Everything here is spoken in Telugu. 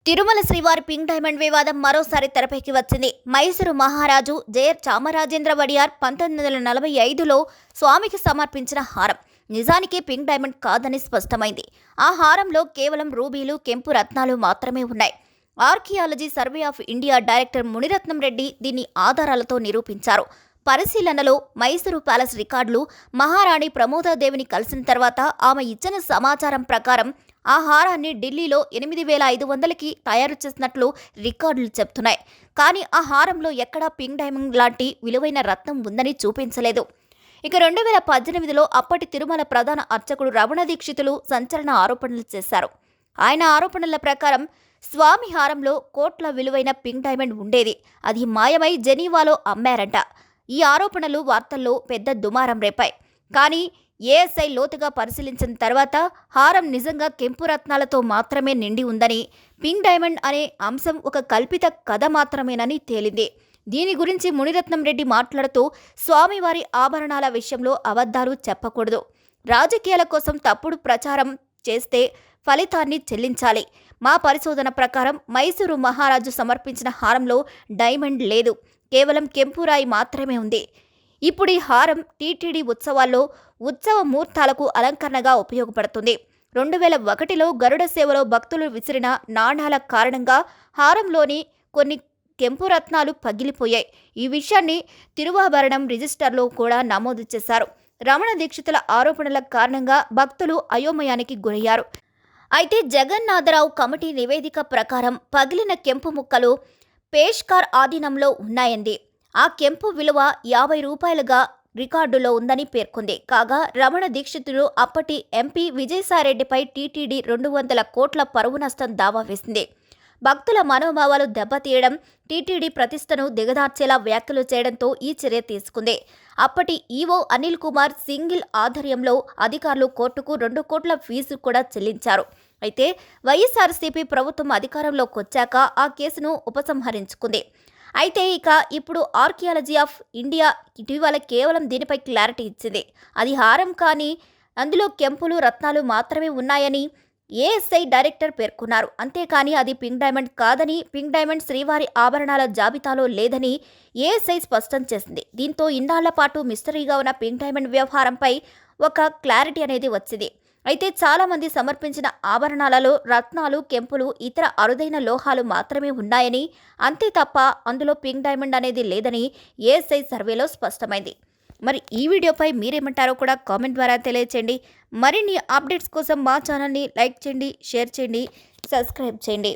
తిరుమల శ్రీవారి పింక్ డైమండ్ వివాదం మరోసారి తెరపైకి వచ్చింది. మైసూరు మహారాజు జయర్ చామరాజేంద్ర వడియార్ 1945లో స్వామికి సమర్పించిన హారం నిజానికి పింక్ డైమండ్ కాదని స్పష్టమైంది. ఆ హారంలో కేవలం రూబీలు, కెంపు రత్నాలు మాత్రమే ఉన్నాయి. Archaeology survey of India director Muniratnam Reddy దీన్ని ఆధారాలతో నిరూపించారు. పరిశీలనలో మైసూరు ప్యాలెస్ రికార్డులు మహారాణి ప్రమోదాదేవిని కలిసిన తర్వాత ఆమె ఇచ్చిన సమాచారం ప్రకారం ఆ హారాన్ని ఢిల్లీలో 8,500కి తయారు చేసినట్లు రికార్డులు చెప్తున్నాయి. కానీ ఆ హారంలో ఎక్కడా పింక్ డైమండ్ లాంటి విలువైన రత్నం ఉందని చూపించలేదు. ఇక 2018లో అప్పటి తిరుమల ప్రధాన అర్చకుడు రమణ దీక్షితులు సంచలన ఆరోపణలు చేశారు. ఆయన ఆరోపణల ప్రకారం స్వామి హారంలో కోట్ల విలువైన పింక్ డైమండ్ ఉండేది. అది మాయమై జెనీవాలో అమ్మారంట. ఈ ఆరోపణలు వార్తల్లో పెద్ద దుమారం రేపాయి. కానీ ఏఎస్ఐ లోతుగా పరిశీలించిన తర్వాత హారం నిజంగా కెంపు రత్నాలతో మాత్రమే నిండి ఉందని, పింక్ డైమండ్ అనే అంశం ఒక కల్పిత కథ మాత్రమేనని తేలింది. దీని గురించి మునిరత్నం రెడ్డి మాట్లాడుతూ, స్వామివారి ఆభరణాల విషయంలో అబద్ధాలు చెప్పకూడదు. రాజకీయాల కోసం తప్పుడు ప్రచారం చేస్తే ఫలితాన్ని చెల్లించాలి. మా పరిశోధన ప్రకారం మైసూరు మహారాజు సమర్పించిన హారంలో డైమండ్ లేదు, కేవలం కెంపురాయి మాత్రమే ఉంది. ఇప్పుడు ఈ హారం టీటీడీ ఉత్సవాల్లో ఉత్సవ ముహూర్తాలకు అలంకరణగా ఉపయోగపడుతుంది. 2001లో గరుడ సేవలో భక్తులు విసిరిన నాణాల కారణంగా హారంలోని కొన్ని కెంపు రత్నాలు పగిలిపోయాయి. ఈ విషయాన్ని తిరువాభరణం రిజిస్టర్లో కూడా నమోదు చేశారు. రమణ దీక్షితుల ఆరోపణల కారణంగా భక్తులు అయోమయానికి గురయ్యారు. అయితే జగన్నాథరావు కమిటీ నివేదిక ప్రకారం పగిలిన కెంపు ముక్కలు పేష్కార్ ఆధీనంలో ఉన్నాయంది. ఆ కెంపు విలువ 50 రూపాయలుగా రికార్డులో ఉందని పేర్కొంది. కాగా రమణ దీక్షితులు అప్పటి ఎంపీ విజయసాయిరెడ్డిపై టీటీడీ 200 కోట్ల పరువు నష్టం దావా వేసింది. భక్తుల మనోభావాలు దెబ్బతీయడం, టీటీడీ ప్రతిష్టను దిగదార్చేలా వ్యాఖ్యలు చేయడంతో ఈ చర్య తీసుకుంది. అప్పటి ఈవో అనిల్ కుమార్ సింగిల్ ఆధ్వర్యంలో అధికారులు కోర్టుకు 2 కోట్ల ఫీజు కూడా చెల్లించారు. అయితే వైఎస్ఆర్సీపీ ప్రభుత్వం అధికారంలోకి వచ్చాక ఆ కేసును ఉపసంహరించుకుంది. అయితే ఇప్పుడు ఆర్కియాలజీ ఆఫ్ ఇండియా ఇటీవల కేవలం దీనిపై క్లారిటీ ఇచ్చింది. అది హారం కానీ అందులో కెంపులు, రత్నాలు మాత్రమే ఉన్నాయని ఏఎస్ఐ డైరెక్టర్ పేర్కొన్నారు. అంతేకాని అది పింక్ డైమండ్ కాదని, పింక్ డైమండ్ శ్రీవారి ఆభరణాల జాబితాలో లేదని ఏఎస్ఐ స్పష్టం చేసింది. దీంతో ఇన్నాళ్ల పాటు మిస్టరీగా ఉన్న పింక్ డైమండ్ వ్యవహారంపై ఒక క్లారిటీ అనేది వచ్చింది. అయితే చాలామంది సమర్పించిన ఆభరణాలలో రత్నాలు, కెంపులు, ఇతర అరుదైన లోహాలు మాత్రమే ఉన్నాయని, అంతే తప్ప అందులో పింక్ డైమండ్ అనేది లేదని ఏఎస్ఐ సర్వేలో స్పష్టమైంది. మరి ఈ వీడియోపై మీరేమంటారో కూడా కామెంట్ ద్వారా తెలియచేయండి. మరిన్ని అప్డేట్స్ కోసం మా ఛానల్ని లైక్ చేయండి, షేర్ చేయండి, సబ్స్క్రైబ్ చేయండి.